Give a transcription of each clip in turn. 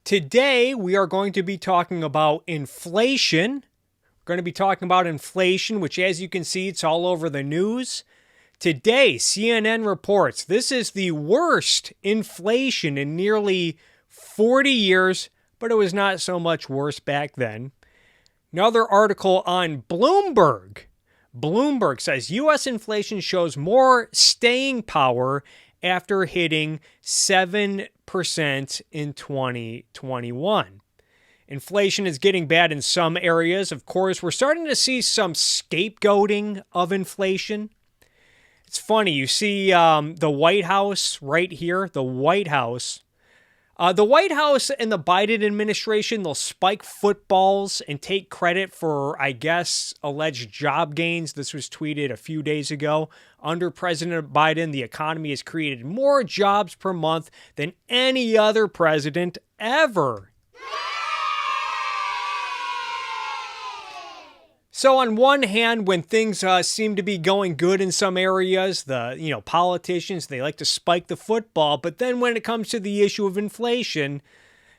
Today, we are going to be talking about inflation. We're going to be talking about inflation, which, as you can see, it's all over the news. Today, CNN reports this is the worst inflation in nearly 40 years, but it was not so much worse back then. Another article on Bloomberg. Bloomberg says U.S. inflation shows more staying power after hitting 7% in 2021. Inflation is getting bad in some areas. Of course, we're starting to see some scapegoating of inflation. It's funny. You see the White House right here, the White House. The White House and the Biden administration, they'll spike footballs and take credit for, I guess, alleged job gains. This was tweeted a few days ago. Under President Biden, the economy has created more jobs per month than any other president ever. So on one hand, when things seem to be going good in some areas, the politicians, they like to spike the football. But then when it comes to the issue of inflation,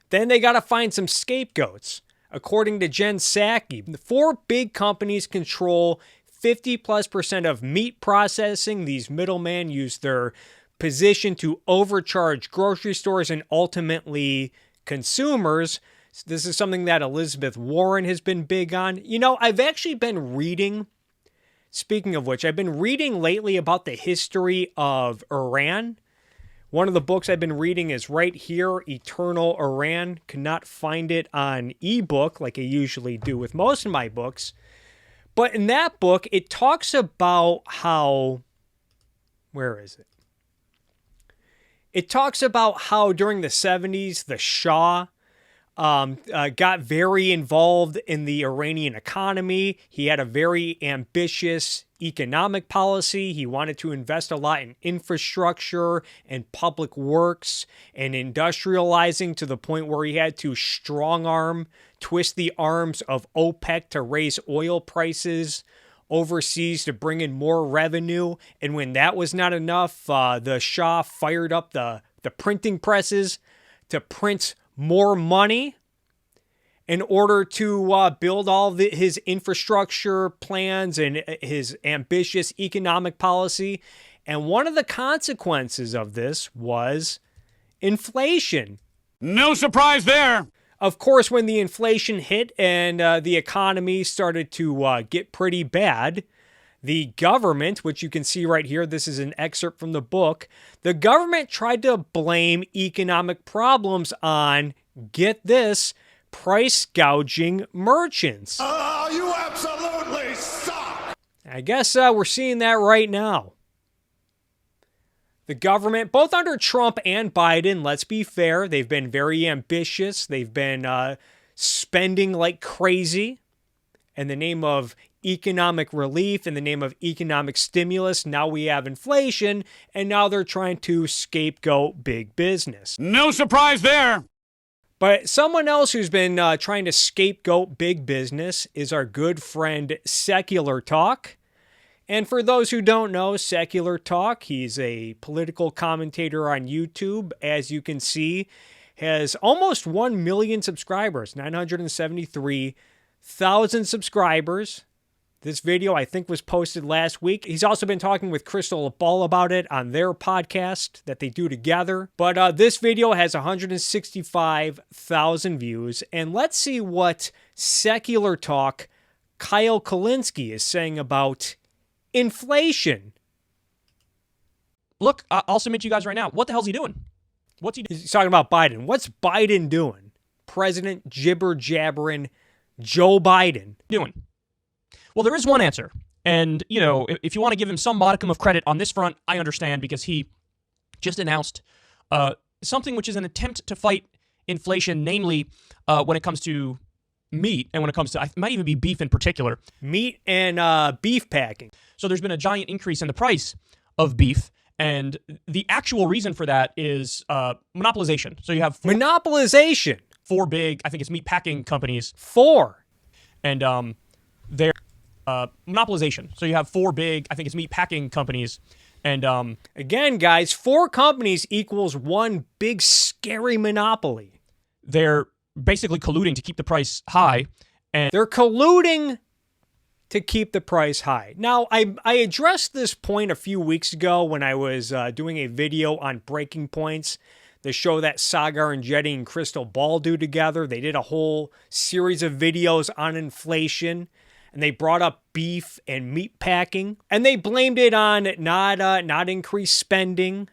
then they got to find some scapegoats. According to Jen Psaki, the four big companies control 50+% of meat processing. These middlemen use their position to overcharge grocery stores and ultimately consumers. This is something that Elizabeth Warren has been big on. I've actually been reading, speaking of which, I've been reading lately about the history of Iran. One of the books I've been reading is right here, Eternal Iran. Cannot find it on ebook like I usually do with most of my books. But in that book, it talks about how, where is it? It talks about how during the 70s, the Shah got very involved in the Iranian economy. He had a very ambitious economic policy. He wanted to invest a lot in infrastructure and public works and industrializing to the point where he had to twist the arms of OPEC to raise oil prices overseas to bring in more revenue. And when that was not enough, the Shah fired up the printing presses to print more money in order to build all his infrastructure plans and his ambitious economic policy. And one of the consequences of this was inflation. No surprise there. Of course, when the inflation hit and the economy started to get pretty bad, the government, which you can see right here, this is an excerpt from the book, the government tried to blame economic problems on, get this, price gouging merchants. Oh, you absolutely suck! I guess we're seeing that right now. The government, both under Trump and Biden, let's be fair, they've been very ambitious. They've been spending like crazy in the name of economic relief, in the name of economic stimulus. Now we have inflation, and now they're trying to scapegoat big business. No surprise there. But someone else who's been trying to scapegoat big business is our good friend Secular Talk. And for those who don't know, Secular Talk, he's a political commentator on YouTube. As you can see, has almost 1 million subscribers, 973,000 subscribers. This video, I think, was posted last week. He's also been talking with Crystal Ball about it on their podcast that they do together. But this video has 165,000 views. And let's see what Secular Talk Kyle Kulinski is saying about inflation. Look, I'll submit to you guys right now. What the hell's he doing? What's he doing? He's talking about Biden. What's Biden doing? President jibber-jabbering Joe Biden. Well, there is one answer. And, if you want to give him some modicum of credit on this front, I understand, because he just announced something which is an attempt to fight inflation, namely when it comes to meat and when it comes to, it might even be beef in particular. Meat and beef packing. So there's been a giant increase in the price of beef. And the actual reason for that is monopolization. So you have monopolization. Four big, I think it's meat packing companies. Four. And they're monopolization. So you have four big, I think it's meat packing companies. And again, guys, four companies equals one big scary monopoly. they're basically colluding to keep the price high. And they're colluding to keep the price high. Now, I addressed this point a few weeks ago when I was doing a video on breaking points, the show that Sagar and Jetty and Crystal Ball do together. They did a whole series of videos on inflation, and they brought up beef and meat packing, and they blamed it on not increased spending,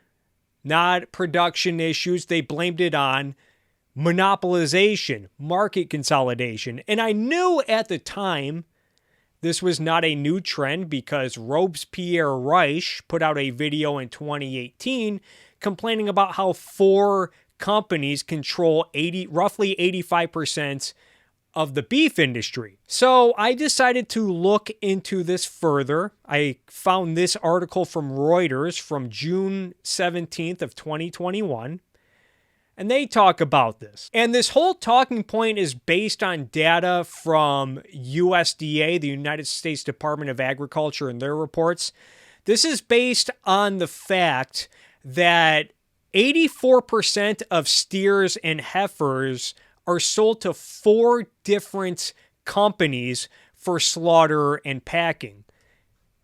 not production issues. They blamed it on monopolization, market consolidation. And I knew at the time this was not a new trend because Robespierre Reich put out a video in 2018 complaining about how 4 companies control roughly 85% of the beef industry. So I decided to look into this further. I found this article from Reuters from June 17th of 2021. And they talk about this. And this whole talking point is based on data from USDA, the United States Department of Agriculture, and their reports. This is based on the fact that 84% of steers and heifers are sold to 4 different companies for slaughter and packing.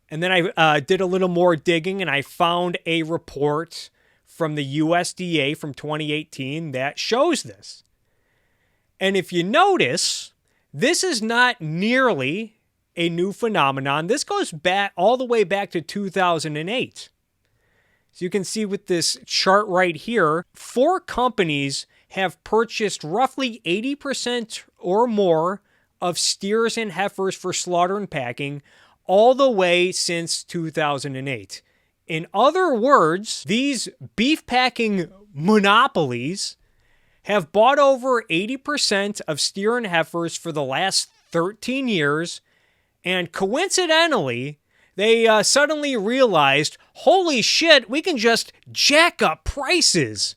And then I did a little more digging and I found a report from the USDA from 2018 that shows this. And if you notice, this is not nearly a new phenomenon. This goes back all the way back to 2008. So you can see with this chart right here, 4 companies have purchased roughly 80% or more of steers and heifers for slaughter and packing all the way since 2008. In other words, these beef packing monopolies have bought over 80% of steer and heifers for the last 13 years, and coincidentally, they suddenly realized, holy shit, we can just jack up prices.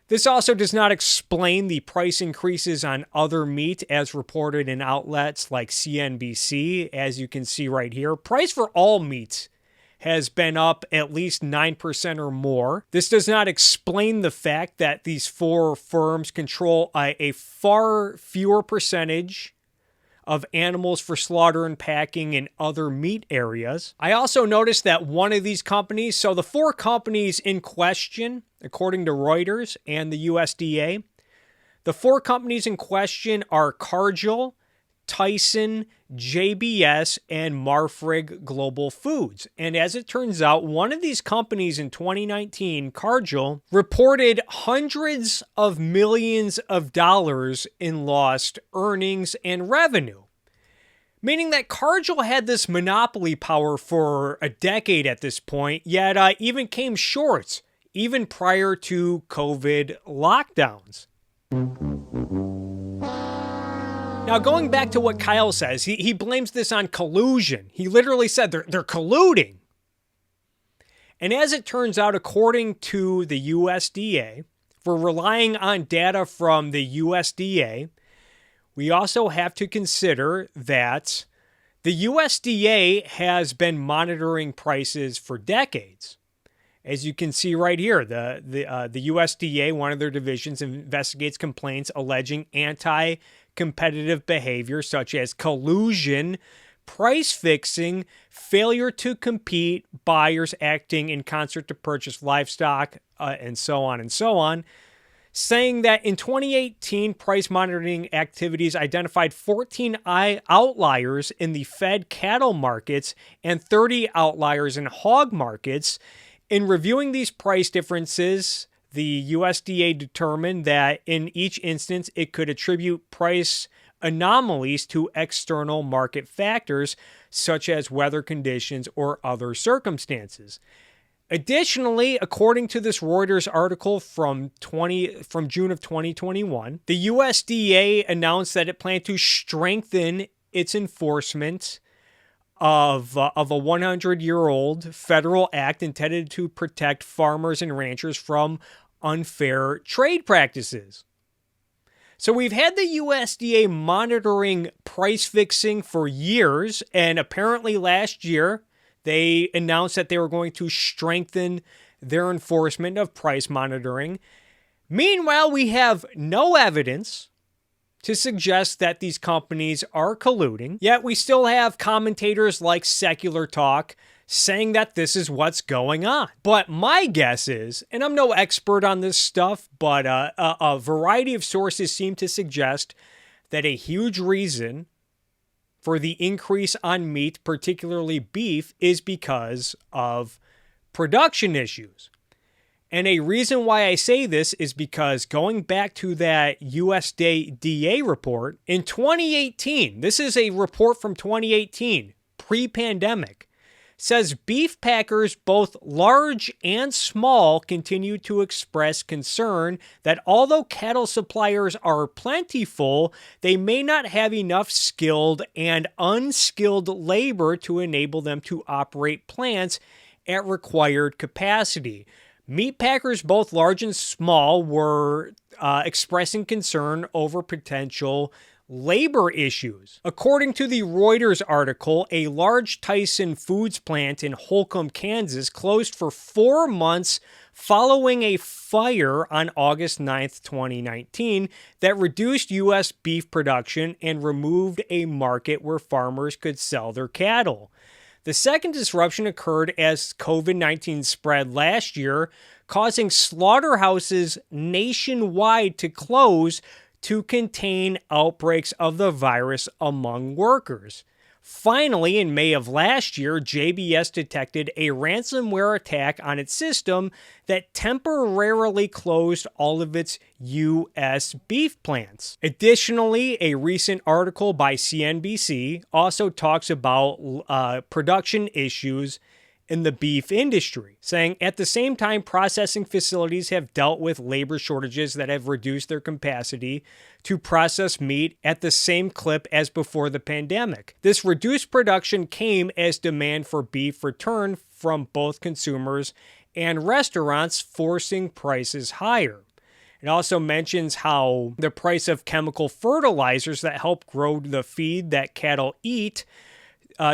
This also does not explain the price increases on other meat as reported in outlets like CNBC. As you can see right here, price for all meat has been up at least 9% or more. This does not explain the fact that these 4 firms control a far fewer percentage of animals for slaughter and packing in other meat areas. I also noticed that one of these companies, so the 4 companies in question, according to Reuters and the USDA, the 4 companies in question are Cargill, Tyson, JBS, and Marfrig Global Foods. And as it turns out, one of these companies in 2019, Cargill, reported hundreds of millions of dollars in lost earnings and revenue. Meaning that Cargill had this monopoly power for a decade at this point, yet even came short, even prior to COVID lockdowns. Now, going back to what Kyle says, he blames this on collusion. He literally said they're colluding. And as it turns out, according to the USDA, if we're relying on data from the USDA, we also have to consider that the USDA has been monitoring prices for decades. As you can see right here, the USDA, one of their divisions, investigates complaints alleging anti-competitive behavior such as collusion, price fixing, failure to compete, buyers acting in concert to purchase livestock, and so on, saying that in 2018, price monitoring activities identified 14 outliers in the fed cattle markets and 30 outliers in hog markets. In reviewing these price differences, the USDA determined that in each instance, it could attribute price anomalies to external market factors, such as weather conditions or other circumstances. Additionally, according to this Reuters article from June of 2021, the USDA announced that it planned to strengthen its enforcement of a 100-year-old federal act intended to protect farmers and ranchers from unfair trade practices. So we've had the USDA monitoring price fixing for years, and apparently last year they announced that they were going to strengthen their enforcement of price monitoring. Meanwhile, we have no evidence to suggest that these companies are colluding, yet we still have commentators like Secular Talk saying that this is what's going on. But my guess is, and I'm no expert on this stuff, but a variety of sources seem to suggest that a huge reason for the increase on meat, particularly beef, is because of production issues. And a reason why I say this is because going back to that USDA report in 2018, this is a report from 2018, pre-pandemic, says beef packers, both large and small, continue to express concern that although cattle suppliers are plentiful, they may not have enough skilled and unskilled labor to enable them to operate plants at required capacity. Meat packers, both large and small, were expressing concern over potential labor issues. According to the Reuters article, a large Tyson Foods plant in Holcomb, Kansas, closed for 4 months following a fire on August 9th, 2019, that reduced U.S. beef production and removed a market where farmers could sell their cattle. The second disruption occurred as COVID-19 spread last year, causing slaughterhouses nationwide to close to contain outbreaks of the virus among workers. Finally, in May of last year, JBS detected a ransomware attack on its system that temporarily closed all of its U.S. beef plants. Additionally, a recent article by CNBC also talks about production issues in the beef industry, saying at the same time, processing facilities have dealt with labor shortages that have reduced their capacity to process meat at the same clip as before the pandemic. This reduced production came as demand for beef returned from both consumers and restaurants, forcing prices higher. It also mentions how the price of chemical fertilizers that help grow the feed that cattle eat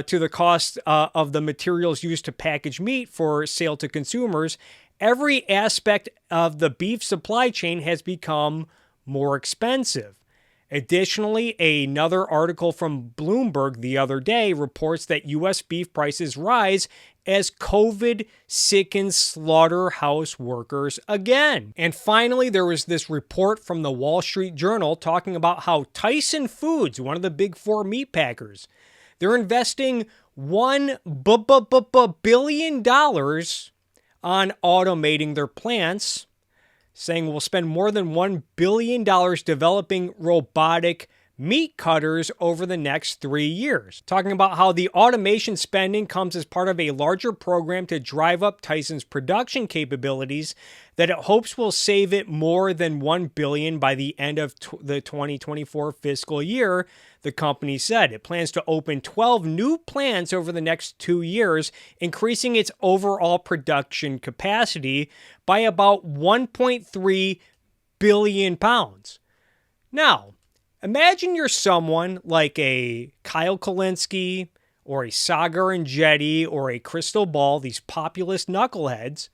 to the cost of the materials used to package meat for sale to consumers, every aspect of the beef supply chain has become more expensive. Additionally, another article from Bloomberg the other day reports that U.S. beef prices rise as COVID sickens slaughterhouse workers again. And finally, there was this report from the Wall Street Journal talking about how Tyson Foods, one of the big four meat packers, they're investing $1 billion on automating their plants, saying we'll spend more than $1 billion developing robotic meat cutters over the next 3 years. Talking about how the automation spending comes as part of a larger program to drive up Tyson's production capabilities that it hopes will save it more than $1 billion by the end of the 2024 fiscal year, the company said. It plans to open 12 new plants over the next 2 years, increasing its overall production capacity by about 1.3 billion pounds. Now, imagine you're someone like a Kyle Kalinske or a Sagar and Jetty or a Crystal Ball, these populist knuckleheads.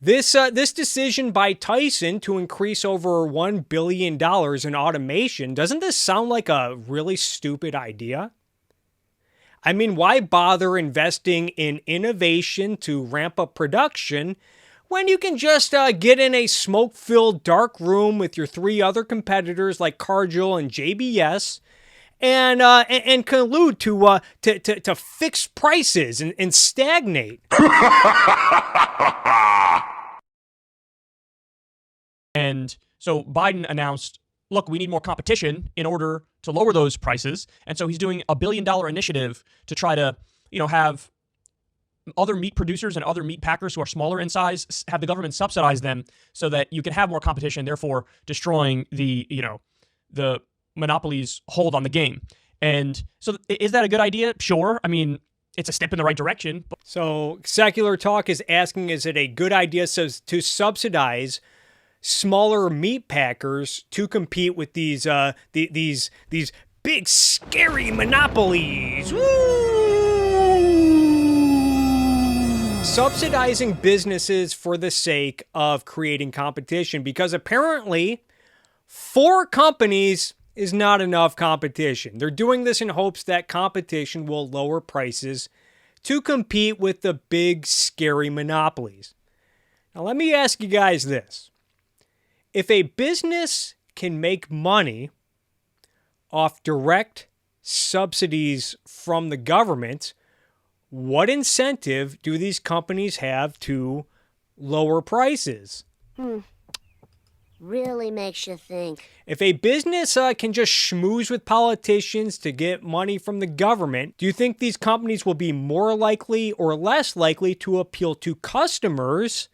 This decision by Tyson to increase over $1 billion in automation, doesn't this sound like a really stupid idea? I mean, why bother investing in innovation to ramp up production when you can just get in a smoke-filled dark room with your 3 other competitors like Cargill and JBS and collude to fix prices and stagnate? And so Biden announced, look, we need more competition in order to lower those prices. And so he's doing a $1 billion initiative to try to, have other meat producers and other meat packers who are smaller in size, have the government subsidize them so that you can have more competition, therefore destroying the monopolies' hold on the game. And so is that a good idea? Sure. I mean, it's a step in the right direction. So Secular Talk is asking, is it a good idea to subsidize smaller meat packers to compete with these big scary monopolies? Woo! Subsidizing businesses for the sake of creating competition, because apparently 4 companies is not enough competition. They're doing this in hopes that competition will lower prices to compete with the big, scary monopolies. Now, let me ask you guys this. If a business can make money off direct subsidies from the government, what incentive do these companies have to lower prices? Really makes you think. If a business can just schmooze with politicians to get money from the government, do you think these companies will be more likely or less likely to appeal to customers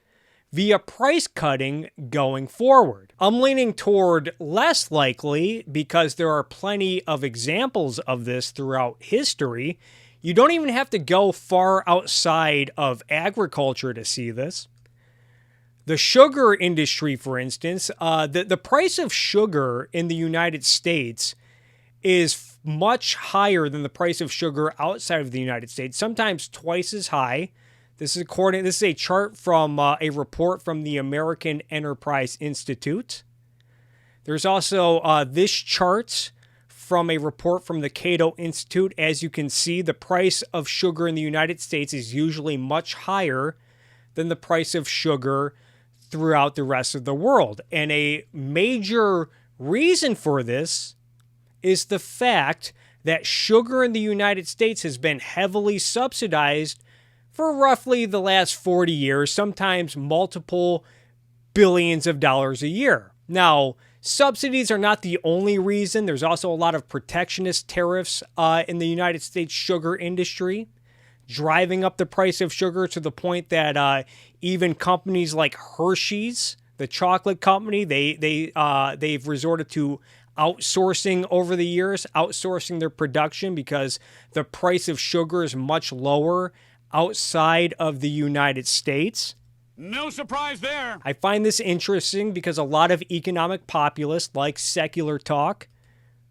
via price cutting going forward? I'm leaning toward less likely because there are plenty of examples of this throughout history. You don't even have to go far outside of agriculture to see this. The sugar industry, for instance, the price of sugar in the United States is much higher than the price of sugar outside of the United States, sometimes twice as high. This is a chart from a report from the American Enterprise Institute. There's also this chart from a report from the Cato Institute. As you can see, the price of sugar in the United States is usually much higher than the price of sugar throughout the rest of the world. And a major reason for this is the fact that sugar in the United States has been heavily subsidized for roughly the last 40 years, sometimes multiple billions of dollars a year. Now, subsidies are not the only reason. There's also a lot of protectionist tariffs in the United States sugar industry, driving up the price of sugar to the point that even companies like Hershey's, the chocolate company, they've resorted to outsourcing over the years, outsourcing their production because the price of sugar is much lower outside of the United States. No surprise there. I find this interesting because a lot of economic populists like Secular Talk,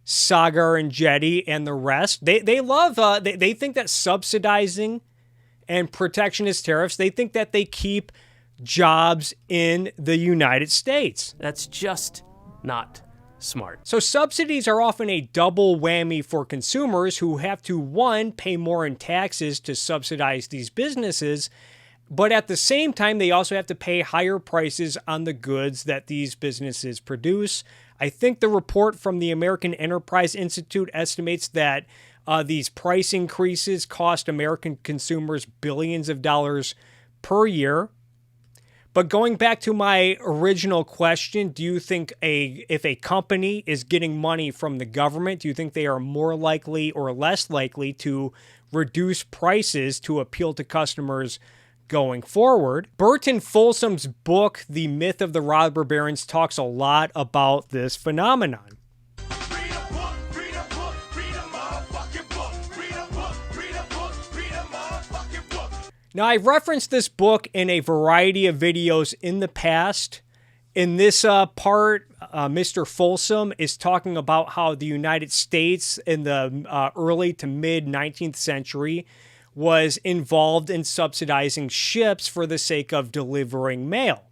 Sagar and Jetty and the rest, they think that subsidizing and protectionist tariffs, they think that they keep jobs in the United States. That's just not smart. So subsidies are often a double whammy for consumers who have to, one, pay more in taxes to subsidize these businesses, but at the same time, they also have to pay higher prices on the goods that these businesses produce. I think the report from the American Enterprise Institute estimates that these price increases cost American consumers billions of dollars per year. But going back to my original question, do you think if a company is getting money from the government, do you think they are more likely or less likely to reduce prices to appeal to customers going forward? Burton Folsom's book, The Myth of the Robber Barons, talks a lot about this phenomenon. Now, I've referenced this book in a variety of videos in the past. In this part, Mr. Folsom is talking about how the United States in the early to mid 19th century was involved in subsidizing ships for the sake of delivering mail.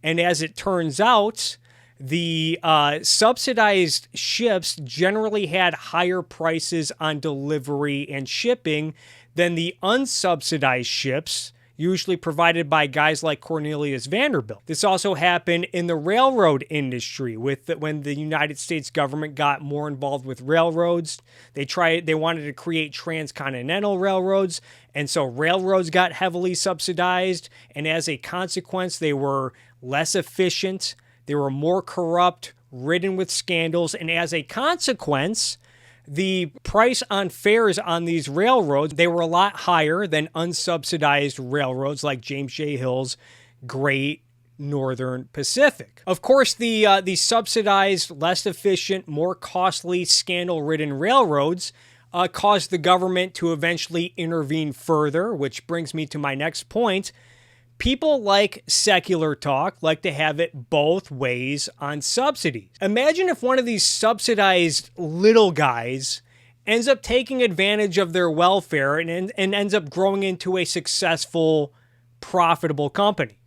And as it turns out, the subsidized ships generally had higher prices on delivery and shipping than the unsubsidized ships, usually provided by guys like Cornelius Vanderbilt. This also happened in the railroad industry when the United States government got more involved with railroads. They wanted to create transcontinental railroads, and so railroads got heavily subsidized, and as a consequence, they were less efficient, they were more corrupt, ridden with scandals, and as a consequence, the price on fares on these railroads, they were a lot higher than unsubsidized railroads like James J. Hill's Great Northern Pacific. Of course, the subsidized, less efficient, more costly, scandal-ridden railroads caused the government to eventually intervene further, which brings me to my next point. People like Secular Talk like to have it both ways on subsidies. Imagine if one of these subsidized little guys ends up taking advantage of their welfare and ends up growing into a successful profitable company.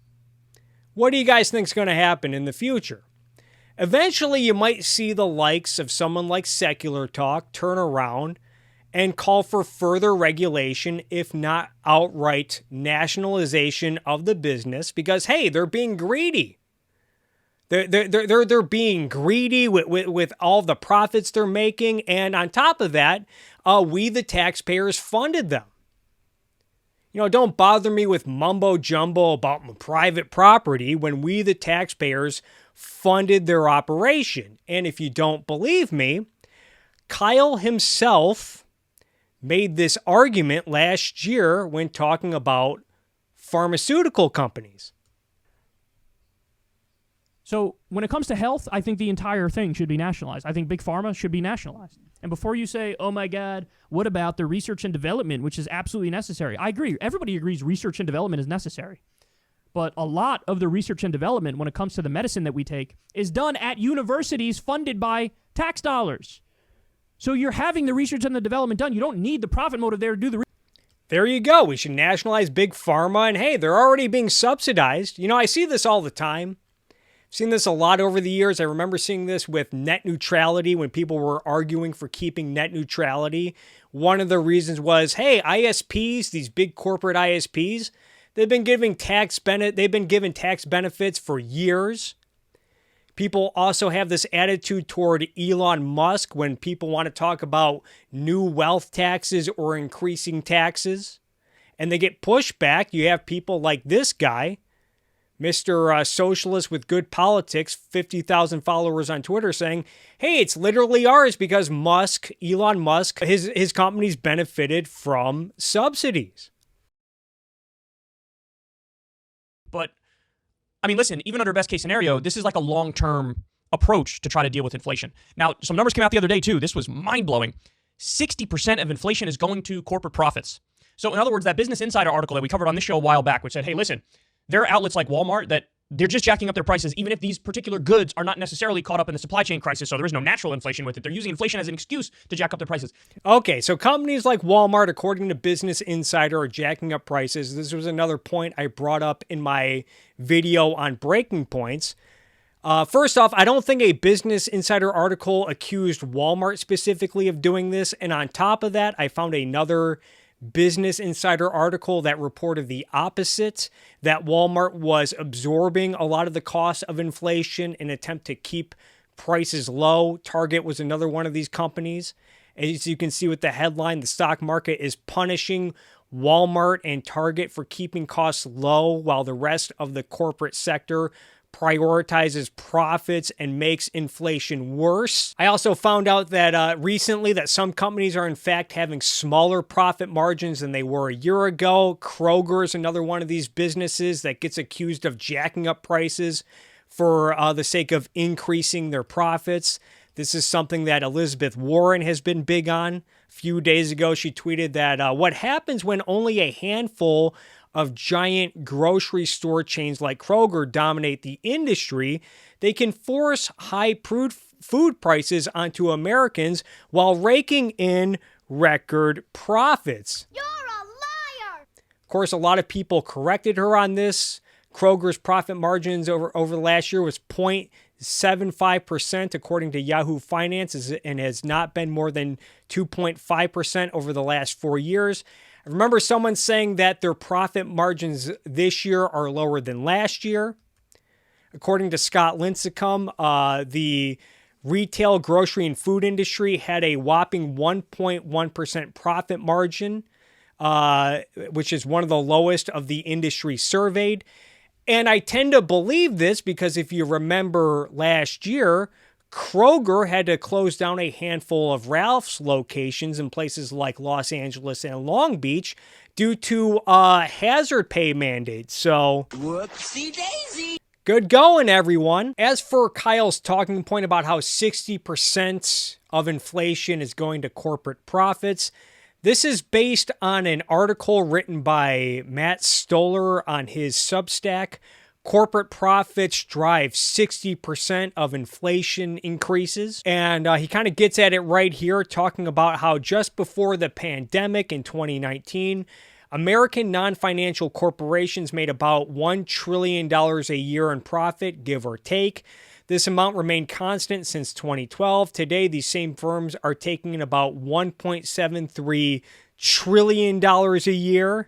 What do you guys think is going to happen in the future? Eventually, you might see the likes of someone like Secular Talk turn around and call for further regulation, if not outright nationalization of the business, because, hey, they're being greedy. They're being greedy with all the profits they're making, and on top of that, we the taxpayers funded them. Don't bother me with mumbo jumbo about private property when we the taxpayers funded their operation. And if you don't believe me, Kyle himself made this argument last year when talking about pharmaceutical companies. So when it comes to health, I think the entire thing should be nationalized. I think Big Pharma should be nationalized. And before you say, oh my God, what about the research and development, which is absolutely necessary? I agree. Everybody agrees research and development is necessary. But a lot of the research and development when it comes to the medicine that we take is done at universities funded by tax dollars. So you're having the research and the development done. You don't need the profit motive there to do the research. There you go. We should nationalize Big Pharma. And hey, they're already being subsidized. I see this all the time. I've seen this a lot over the years. I remember seeing this with net neutrality when people were arguing for keeping net neutrality. One of the reasons was, hey, ISPs, these big corporate ISPs, they've been given tax benefits for years. People also have this attitude toward Elon Musk when people want to talk about new wealth taxes or increasing taxes. And they get pushback. You have people like this guy, Mr. Socialist with Good Politics, 50,000 followers on Twitter, saying, hey, it's literally ours because Elon Musk, his company's benefited from subsidies. But, I mean, listen, even under best case scenario, this is like a long-term approach to try to deal with inflation. Now, some numbers came out the other day, too. This was mind-blowing. 60% of inflation is going to corporate profits. So, in other words, that Business Insider article that we covered on this show a while back, which said, hey, listen, there are outlets like Walmart that they're just jacking up their prices, even if these particular goods are not necessarily caught up in the supply chain crisis, so there is no natural inflation with it. They're using inflation as an excuse to jack up their prices. Okay, so companies like Walmart, according to Business Insider, are jacking up prices. This was another point I brought up in my video on breaking points. First off, I don't think a Business Insider article accused Walmart specifically of doing this, and on top of that, I found another Business Insider article that reported the opposite, that Walmart was absorbing a lot of the costs of inflation in an attempt to keep prices low. Target was another one of these companies. As you can see with the headline, the stock market is punishing Walmart and Target for keeping costs low while the rest of the corporate sector prioritizes profits and makes inflation worse. I also found out that recently that some companies are in fact having smaller profit margins than they were a year ago. Kroger is another one of these businesses that gets accused of jacking up prices for the sake of increasing their profits. This is something that Elizabeth Warren has been big on. A few days ago, she tweeted that what happens when only a handful of giant grocery store chains like Kroger dominate the industry, they can force high food prices onto Americans while raking in record profits. You're a liar! Of course, a lot of people corrected her on this. Kroger's profit margins over the last year was 0.75% according to Yahoo Finance, and has not been more than 2.5% over the last 4 years. I remember someone saying that their profit margins this year are lower than last year. According to Scott Lincecum, the retail, grocery, and food industry had a whopping 1.1% profit margin, which is one of the lowest of the industry surveyed. And I tend to believe this because if you remember last year, Kroger had to close down a handful of Ralph's locations in places like Los Angeles and Long Beach due to hazard pay mandates. So, Whoopsie daisy! Good going, everyone. As for Kyle's talking point about how 60% of inflation is going to corporate profits, this is based on an article written by Matt Stoller on his Substack. Corporate profits drive 60% of inflation increases. And he kind of gets at it right here, talking about how just before the pandemic in 2019, American non-financial corporations made about $1 trillion a year in profit, give or take. This amount remained constant since 2012. Today, these same firms are taking in about $1.73 trillion a year.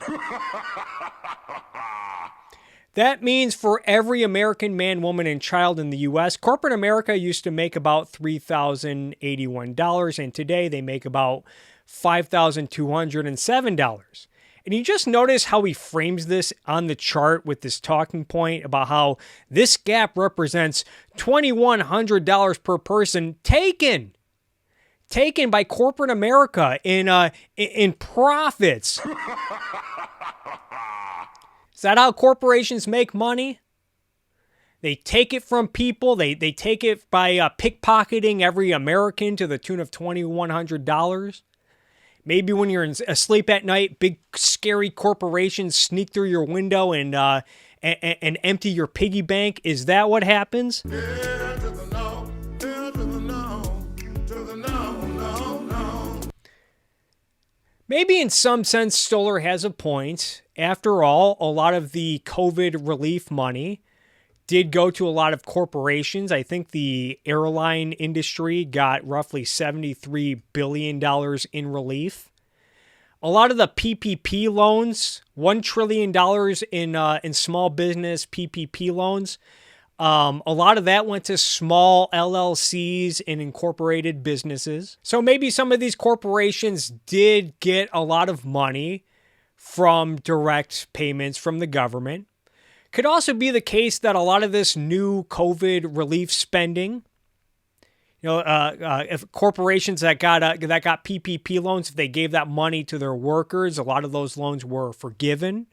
That means for every American man, woman, and child in the U.S., corporate America used to make about $3,081, and today they make about $5,207. And you just notice how he frames this on the chart with this talking point about how this gap represents $2,100 per person taken by corporate America in profits. Is that how corporations make money? They take it from people. They take it by pickpocketing every American to the tune of $2,100. Maybe when you're asleep at night, big scary corporations sneak through your window and empty your piggy bank. Is that what happens? Maybe in some sense, Stoller has a point. After all, a lot of the COVID relief money did go to a lot of corporations. I think the airline industry got roughly $73 billion in relief. A lot of the PPP loans, $1 trillion in small business PPP loans, a lot of that went to small LLCs and incorporated businesses. So maybe some of these corporations did get a lot of money from direct payments from the government. Could also be the case that a lot of this new COVID relief spending, if corporations that got PPP loans, if they gave that money to their workers, a lot of those loans were forgiven.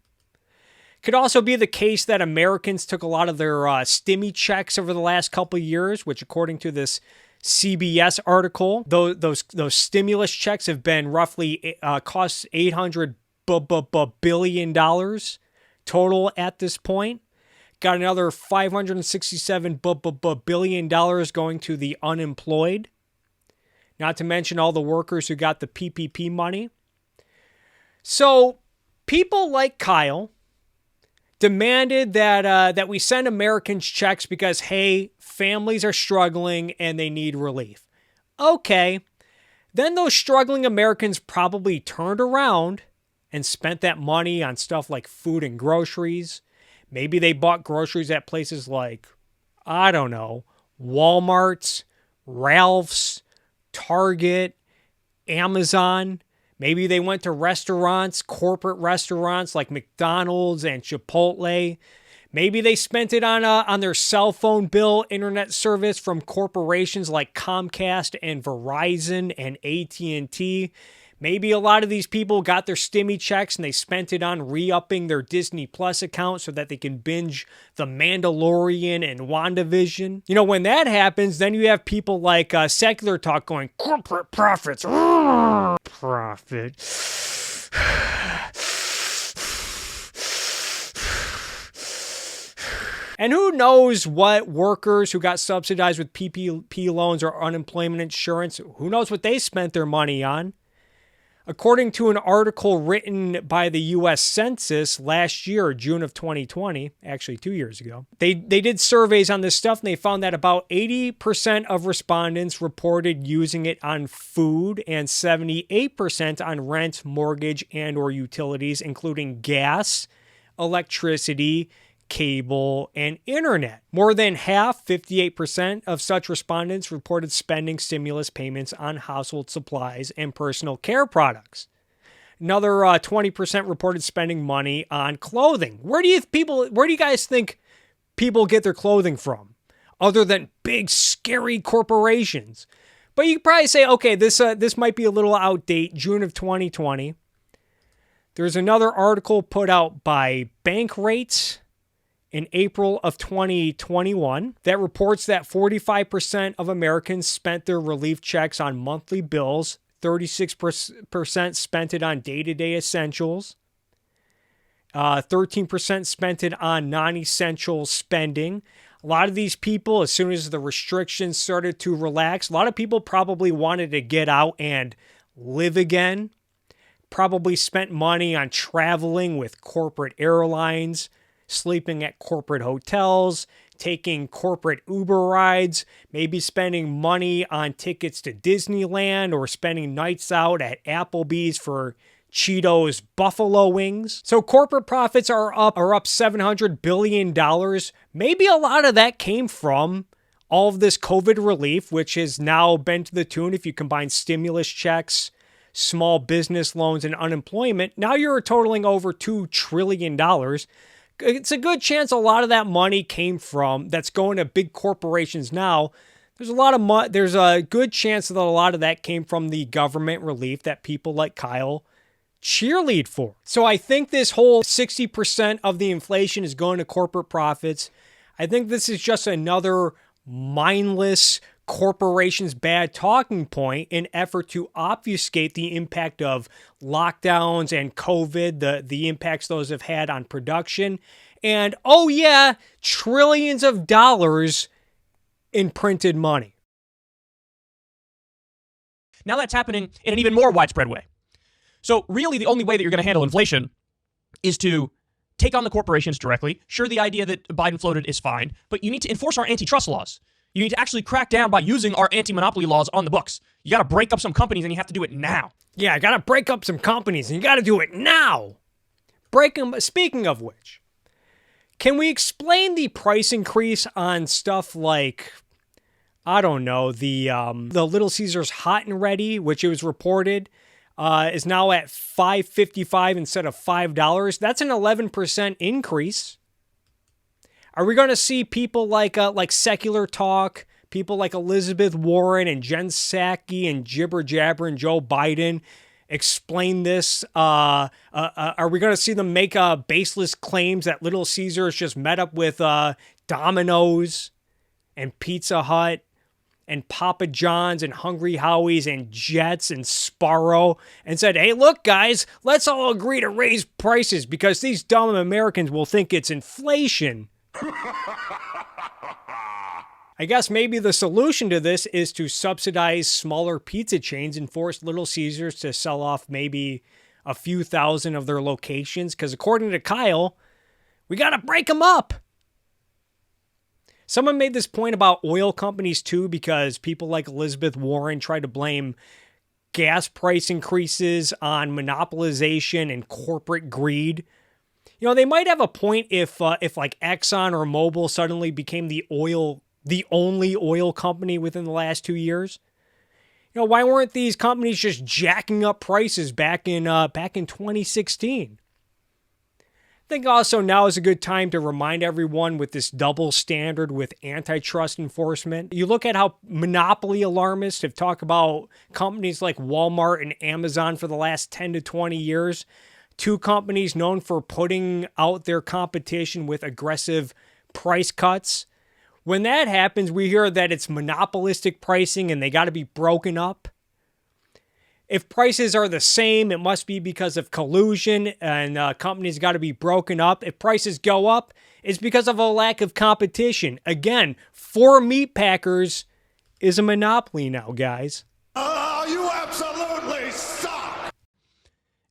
Could also be the case that Americans took a lot of their stimmy checks over the last couple of years, which according to this CBS article, those stimulus checks have been roughly cost $800 billion total at this point. Got another $567 billion going to the unemployed. Not to mention all the workers who got the PPP money. So people like Kyle demanded that we send Americans checks because, hey, families are struggling and they need relief. Okay. Then those struggling Americans probably turned around and spent that money on stuff like food and groceries. Maybe they bought groceries at places like, I don't know, Walmart, Ralph's, Target, Amazon. Maybe they went to restaurants, corporate restaurants like McDonald's and Chipotle. Maybe they spent it on their cell phone bill, internet service from corporations like Comcast and Verizon and AT&T. Maybe a lot of these people got their stimmy checks and they spent it on re-upping their Disney Plus account so that they can binge The Mandalorian and WandaVision. You know, when that happens, then you have people like Secular Talk going, corporate profits, profit. And who knows what workers who got subsidized with PPP loans or unemployment insurance, who knows what they spent their money on? According to an article written by the U.S. Census last year, June of 2020, actually 2 years ago, they did surveys on this stuff, and they found that about 80% of respondents reported using it on food and 78% on rent, mortgage, and or utilities, including gas, electricity, cable, and internet. More than half, 58% of such respondents reported spending stimulus payments on household supplies and personal care products. Another 20% reported spending money on clothing. Where do you guys think people get their clothing from, other than big, scary corporations? But you could probably say, okay, this might be a little outdated, June of 2020. There's another article put out by Bankrate in April of 2021 that reports that 45% of Americans spent their relief checks on monthly bills, 36% spent it on day-to-day essentials, 13% spent it on non-essential spending. A lot of these people, as soon as the restrictions started to relax, a lot of people probably wanted to get out and live again. probably spent money on traveling with corporate airlines, sleeping at corporate hotels, taking corporate Uber rides, maybe spending money on tickets to Disneyland or spending nights out at Applebee's for Cheetos buffalo wings. So corporate profits are up $700 billion. Maybe a lot of that came from all of this COVID relief, which has now been to the tune, if you combine stimulus checks, small business loans, and unemployment, now you're totaling over $2 trillion. It's a good chance a lot of that money came from, that's going to big corporations now. There's a good chance that a lot of that came from the government relief that people like Kyle cheerlead for. So I think this whole 60% of the inflation is going to corporate profits. I think this is just another mindless corporations bad talking point in effort to obfuscate the impact of lockdowns and COVID, the impacts those have had on production. And oh yeah, trillions of dollars in printed money. Now that's happening in an even more widespread way. So really the only way that you're going to handle inflation is to take on the corporations directly. Sure, the idea that Biden floated is fine, but you need to enforce our antitrust laws. You need to actually crack down by using our anti-monopoly laws on the books. You got to break up some companies and you have to do it now. Yeah, I got to break up some companies and you got to do it now. Speaking of which, can we explain the price increase on stuff like, I don't know, the Little Caesars Hot and Ready, which it was reported is now at $5.55 instead of $5. That's an 11% increase. Are we going to see people like Secular Talk, people like Elizabeth Warren and Jen Psaki and Jibber Jabber and Joe Biden explain this? Are we going to see them make baseless claims that Little Caesars just met up with Domino's and Pizza Hut and Papa John's and Hungry Howie's and Jets and Sparrow and said, hey, look, guys, let's all agree to raise prices because these dumb Americans will think it's inflation. I guess maybe the solution to this is to subsidize smaller pizza chains and force Little Caesars to sell off maybe a few thousand of their locations because according to Kyle, we got to break them up. Someone made this point about oil companies too, because people like Elizabeth Warren try to blame gas price increases on monopolization and corporate greed. You know, they might have a point if like Exxon or Mobil suddenly became the only oil company within the last 2 years. You know, why weren't these companies just jacking up prices back in 2016? I think also now is a good time to remind everyone with this double standard with antitrust enforcement. You look at how monopoly alarmists have talked about companies like Walmart and Amazon for the last 10 to 20 years. Two companies known for putting out their competition with aggressive price cuts. When that happens, we hear that it's monopolistic pricing and they got to be broken up. If prices are the same, it must be because of collusion and companies got to be broken up. If prices go up, it's because of a lack of competition. Again, 4 meat packers is a monopoly now, guys. Oh, you absolutely suck!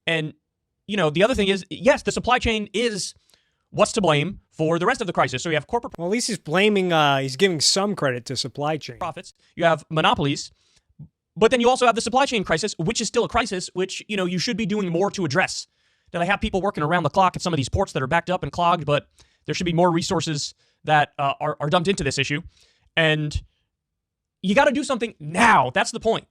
And, you know, the other thing is, yes, the supply chain is what's to blame for the rest of the crisis. So you have corporate Well, at least he's giving some credit to supply chain. profits, you have monopolies, but then you also have the supply chain crisis, which is still a crisis, which, you know, you should be doing more to address. Now, they have people working around the clock at some of these ports that are backed up and clogged, but there should be more resources that are dumped into this issue. And you got to do something now. That's the point.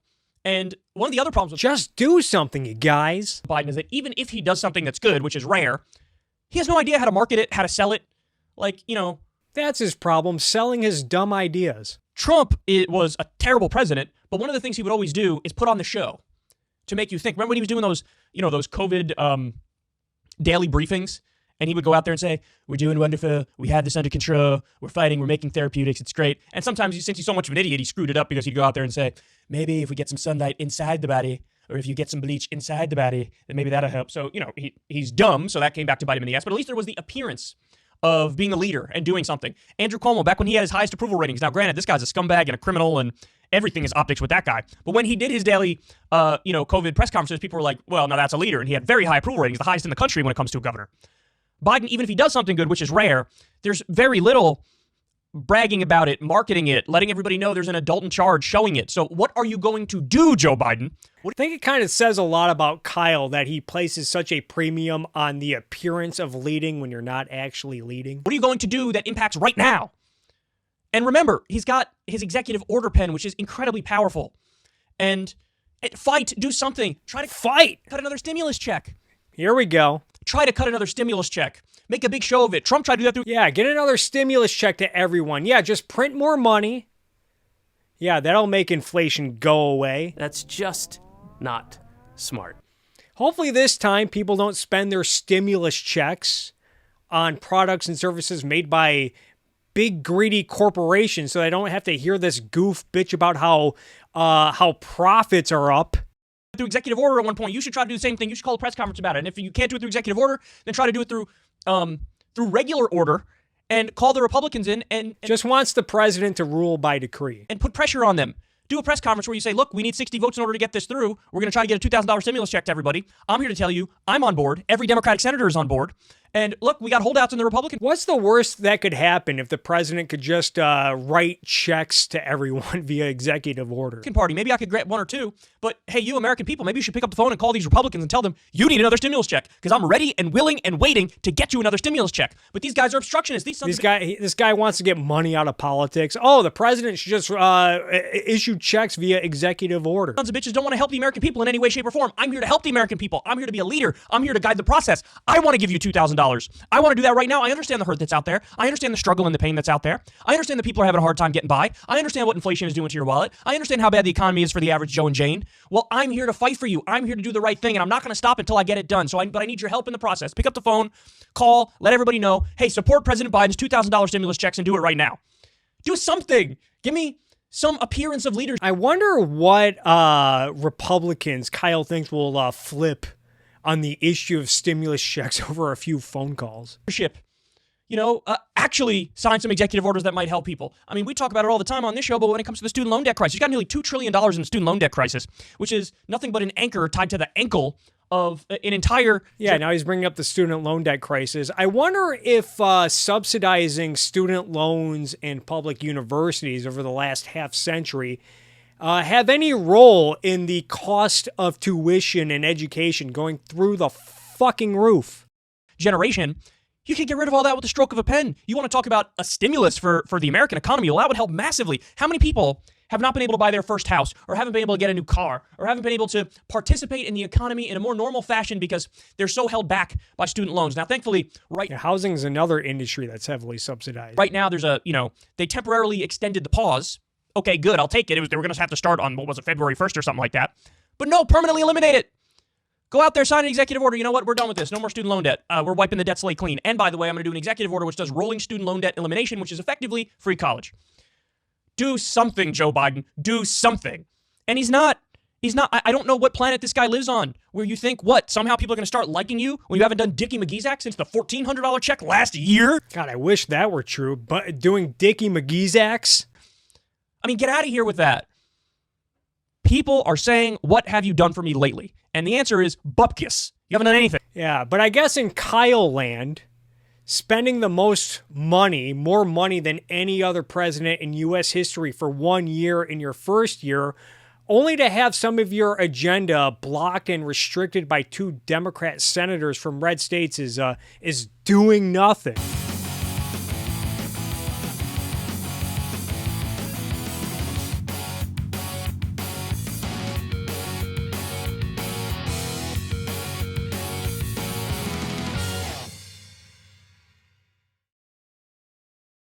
And one of the other problems with Just do something, you guys. Biden is that even if he does something that's good, which is rare, he has no idea how to market it, how to sell it. Like, you know, That's his problem, selling his dumb ideas. Trump was a terrible president, but one of the things he would always do is put on the show to make you think. Remember when he was doing those, you know, those COVID daily briefings? And he would go out there and say, we're doing wonderful. We have this under control. We're fighting. We're making therapeutics. It's great. And sometimes, since he's so much of an idiot, he screwed it up because he'd go out there and say, maybe if we get some sunlight inside the body, or if you get some bleach inside the body, then maybe that'll help. So, you know, he's dumb. So that came back to bite him in the ass. But at least there was the appearance of being a leader and doing something. Andrew Cuomo, back when he had his highest approval ratings. Now, granted, this guy's a scumbag and a criminal, and everything is optics with that guy. But when he did his daily, COVID press conferences, people were like, well, now that's a leader. And he had very high approval ratings, the highest in the country when it comes to a governor. Biden, even if he does something good, which is rare, there's very little bragging about it, marketing it, letting everybody know there's an adult in charge, showing it. So what are you going to do, Joe Biden? I think it kind of says a lot about Kyle that he places such a premium on the appearance of leading when you're not actually leading. What are you going to do that impacts right now? And remember, he's got his executive order pen, which is incredibly powerful. And fight, do something. Try to Fight! cut another stimulus check. Here we go. Try to cut another stimulus check. Make a big show of it. Trump tried to do that through... Yeah, get another stimulus check to everyone. Yeah, just print more money. Yeah, that'll make inflation go away. That's just not smart. Hopefully this time people don't spend their stimulus checks on products and services made by big greedy corporations so they don't have to hear this goof bitch about how profits are up. Through executive order at one point. You should try to do the same thing. You should call a press conference about it. And if you can't do it through executive order, then try to do it through regular order and call the Republicans in and Just wants the president to rule by decree. and put pressure on them. Do a press conference where you say, look, we need 60 votes in order to get this through. We're going to try to get a $2,000 stimulus check to everybody. I'm here to tell you, I'm on board. Every Democratic senator is on board. And look, we got holdouts in the Republican What's the worst that could happen if the president could just write checks to everyone via executive order? Party. Maybe I could get one or two. But hey, you American people, maybe you should pick up the phone and call these Republicans and tell them you need another stimulus check because I'm ready and willing and waiting to get you another stimulus check. But these guys are obstructionists. This guy wants to get money out of politics. Oh, the president should just issue checks via executive order. Sons of bitches don't want to help the American people in any way, shape, or form. I'm here to help the American people. I'm here to be a leader. I'm here to guide the process. I want to give you $2,000. I want to do that right now. I understand the hurt that's out there. I understand the struggle and the pain that's out there. I understand that people are having a hard time getting by. I understand what inflation is doing to your wallet. I understand how bad the economy is for the average Joe and Jane. Well, I'm here to fight for you. I'm here to do the right thing, and I'm not going to stop until I get it done. But I need your help in the process. Pick up the phone, call, let everybody know, hey, support President Biden's $2,000 stimulus checks and do it right now. Do something. Give me some appearance of leadership. I wonder what Republicans Kyle thinks will flip on the issue of stimulus checks over a few phone calls. Actually sign some executive orders that might help people. I mean, we talk about it all the time on this show, but when it comes to the student loan debt crisis, you got nearly $2 trillion in the student loan debt crisis, which is nothing but an anchor tied to the ankle of an entire... Yeah, now he's bringing up the student loan debt crisis. I wonder if subsidizing student loans in public universities over the last half century have any role in the cost of tuition and education going through the fucking roof. Generation, you can get rid of all that with the stroke of a pen. You want to talk about a stimulus for the American economy? Well, that would help massively. How many people have not been able to buy their first house or haven't been able to get a new car or haven't been able to participate in the economy in a more normal fashion because they're so held back by student loans? Now, thankfully, housing is another industry that's heavily subsidized. Right now, there's they temporarily extended the pause. Okay, good, I'll take it. They were going to have to start on, February 1st or something like that. But no, permanently eliminate it. Go out there, sign an executive order. You know what? We're done with this. No more student loan debt. We're wiping the debt slate clean. And by the way, I'm going to do an executive order which does rolling student loan debt elimination, which is effectively free college. Do something, Joe Biden. Do something. And he's not. I don't know what planet this guy lives on where you think, somehow people are going to start liking you when you haven't done Dickie McGee's act since the $1,400 check last year? God, I wish that were true. But doing Dickie McGee's acts? I mean, get out of here with that. People are saying, what have you done for me lately? And the answer is bupkis. You haven't done anything. Yeah, but I guess in Kyle land, spending the most money, more money than any other president in U.S. history for 1 year in your first year, only to have some of your agenda blocked and restricted by 2 Democrat senators from red states is doing nothing.